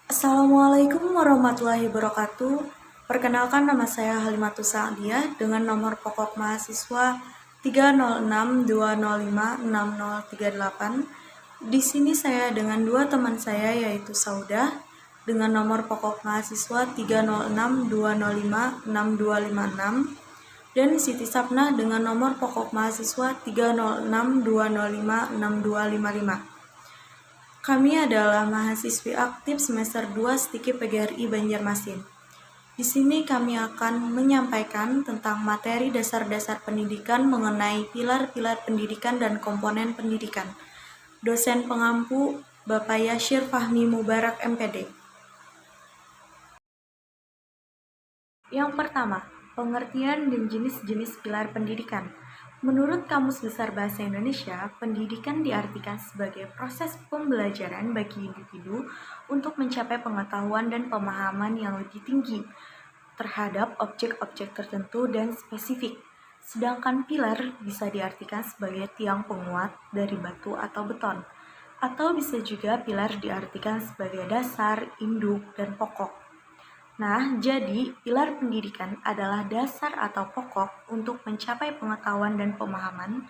Assalamualaikum warahmatullahi wabarakatuh. Perkenalkan, nama saya Halimatus Sa'diyah dengan nomor pokok mahasiswa 30620560038. Di sini saya dengan dua teman saya yaitu Saudah dengan nomor pokok mahasiswa 30620566256 dan Siti Sapnah dengan nomor pokok mahasiswa 30620566255. Kami adalah mahasiswi aktif semester 2 Stiki PGRI Banjarmasin. Di sini kami akan menyampaikan tentang materi dasar-dasar pendidikan mengenai pilar-pilar pendidikan dan komponen pendidikan. Dosen pengampu Bapak Yashir Fahmi Mubarak MPD. Yang pertama, pengertian dan jenis-jenis pilar pendidikan. Menurut Kamus Besar Bahasa Indonesia, pendidikan diartikan sebagai proses pembelajaran bagi individu untuk mencapai pengetahuan dan pemahaman yang lebih tinggi terhadap objek-objek tertentu dan spesifik. Sedangkan pilar bisa diartikan sebagai tiang penguat dari batu atau beton, atau bisa juga pilar diartikan sebagai dasar, induk, dan pokok. Nah, jadi pilar pendidikan adalah dasar atau pokok untuk mencapai pengetahuan dan pemahaman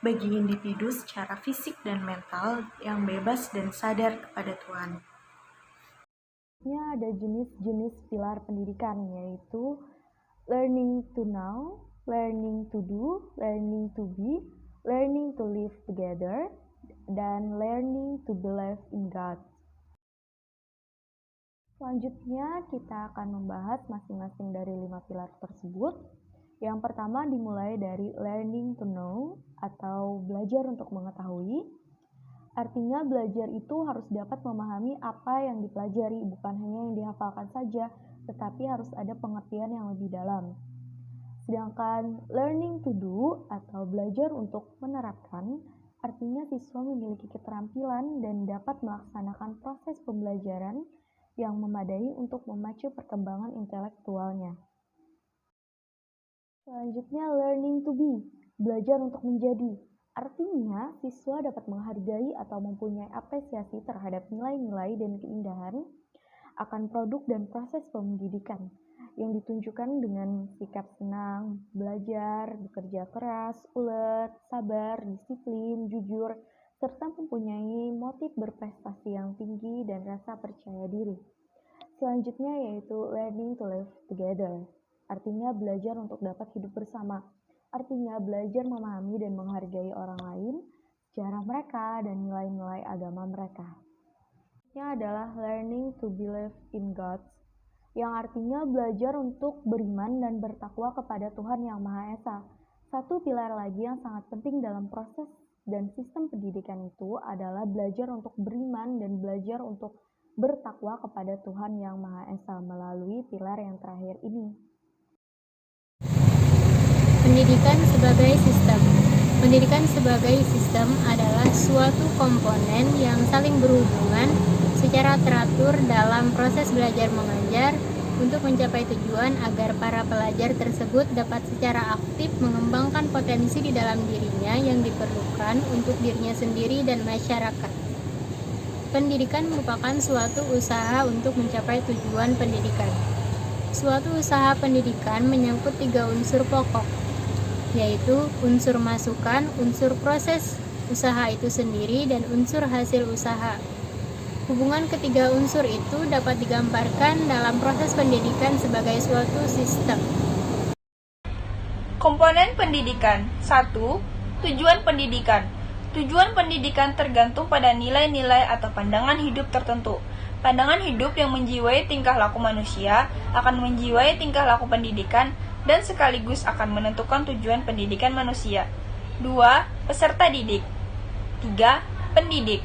bagi individu secara fisik dan mental yang bebas dan sadar kepada Tuhan. Ada jenis-jenis pilar pendidikan, yaitu learning to know, learning to do, learning to be, learning to live together, dan learning to believe in God. Selanjutnya kita akan membahas masing-masing dari 5 pilar tersebut. Yang pertama dimulai dari learning to know atau belajar untuk mengetahui. Artinya belajar itu harus dapat memahami apa yang dipelajari, bukan hanya yang dihafalkan saja, tetapi harus ada pengertian yang lebih dalam. Sedangkan learning to do atau belajar untuk menerapkan, artinya siswa memiliki keterampilan dan dapat melaksanakan proses pembelajaran yang memadai untuk memacu perkembangan intelektualnya. Selanjutnya learning to be, belajar untuk menjadi. Artinya, siswa dapat menghargai atau mempunyai apresiasi terhadap nilai-nilai dan keindahan akan produk dan proses pendidikan yang ditunjukkan dengan sikap senang, belajar, bekerja keras, ulet, sabar, disiplin, jujur, serta mempunyai motif berprestasi yang tinggi dan rasa percaya diri. Selanjutnya yaitu learning to live together, artinya belajar untuk dapat hidup bersama. Artinya belajar memahami dan menghargai orang lain, sejarah mereka, dan nilai-nilai agama mereka. Yang adalah learning to believe in God, yang artinya belajar untuk beriman dan bertakwa kepada Tuhan Yang Maha Esa. Satu pilar lagi yang sangat penting dalam proses dan sistem pendidikan itu adalah belajar untuk beriman dan belajar untuk bertakwa kepada Tuhan Yang Maha Esa melalui pilar yang terakhir ini. Pendidikan sebagai sistem. Pendidikan sebagai sistem adalah suatu komponen yang saling berhubungan secara teratur dalam proses belajar mengajar untuk mencapai tujuan agar para pelajar tersebut dapat secara aktif mengembangkan potensi di dalam dirinya yang diperlukan untuk dirinya sendiri dan masyarakat. Pendidikan merupakan suatu usaha untuk mencapai tujuan pendidikan. Suatu usaha pendidikan menyangkut 3 unsur pokok, yaitu unsur masukan, unsur proses usaha itu sendiri, dan unsur hasil usaha. Hubungan ketiga unsur itu dapat digambarkan dalam proses pendidikan sebagai suatu sistem. Komponen pendidikan. 1. Tujuan pendidikan. Tujuan pendidikan tergantung pada nilai-nilai atau pandangan hidup tertentu. Pandangan hidup yang menjiwai tingkah laku manusia akan menjiwai tingkah laku pendidikan dan sekaligus akan menentukan tujuan pendidikan manusia. 2. Peserta didik. 3. Pendidik.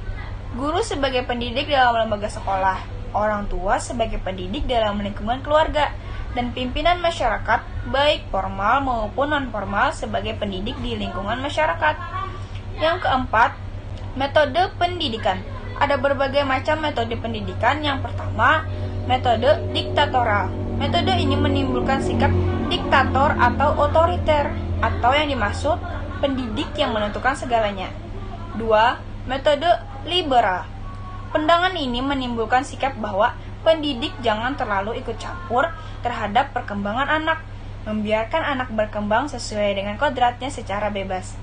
Guru sebagai pendidik dalam lembaga sekolah, orang tua sebagai pendidik dalam lingkungan keluarga, dan pimpinan masyarakat, baik formal maupun non-formal sebagai pendidik di lingkungan masyarakat. Yang keempat, metode pendidikan. Ada berbagai macam metode pendidikan. Yang pertama, metode diktatorial. Metode ini menimbulkan sikap diktator atau otoriter, atau yang dimaksud pendidik yang menentukan segalanya. 2. Metode liberal. Pandangan ini menimbulkan sikap bahwa pendidik jangan terlalu ikut campur terhadap perkembangan anak, membiarkan anak berkembang sesuai dengan kodratnya secara bebas.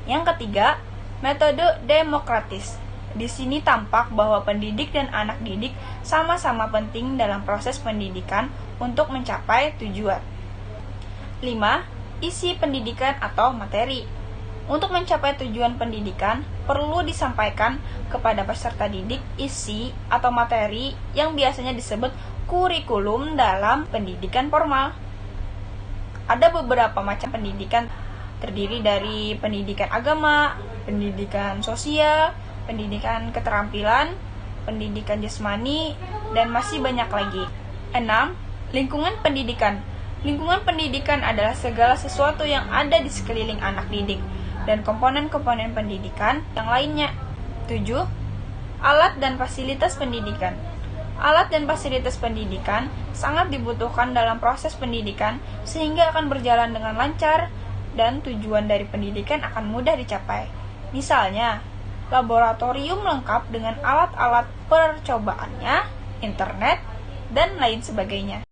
Yang ketiga, metode demokratis. Di sini tampak bahwa pendidik dan anak didik sama-sama penting dalam proses pendidikan untuk mencapai tujuan. 5. Isi pendidikan atau materi. Untuk mencapai tujuan pendidikan, perlu disampaikan kepada peserta didik isi atau materi yang biasanya disebut kurikulum dalam pendidikan formal. Ada beberapa macam pendidikan, terdiri dari pendidikan agama, pendidikan sosial, pendidikan keterampilan, pendidikan jasmani, dan masih banyak lagi. 6. Lingkungan pendidikan. Lingkungan pendidikan adalah segala sesuatu yang ada di sekeliling anak didik dan komponen-komponen pendidikan yang lainnya. 7. Alat dan fasilitas pendidikan. Alat dan fasilitas pendidikan sangat dibutuhkan dalam proses pendidikan sehingga akan berjalan dengan lancar dan tujuan dari pendidikan akan mudah dicapai. Misalnya, laboratorium lengkap dengan alat-alat percobaannya, internet, dan lain sebagainya.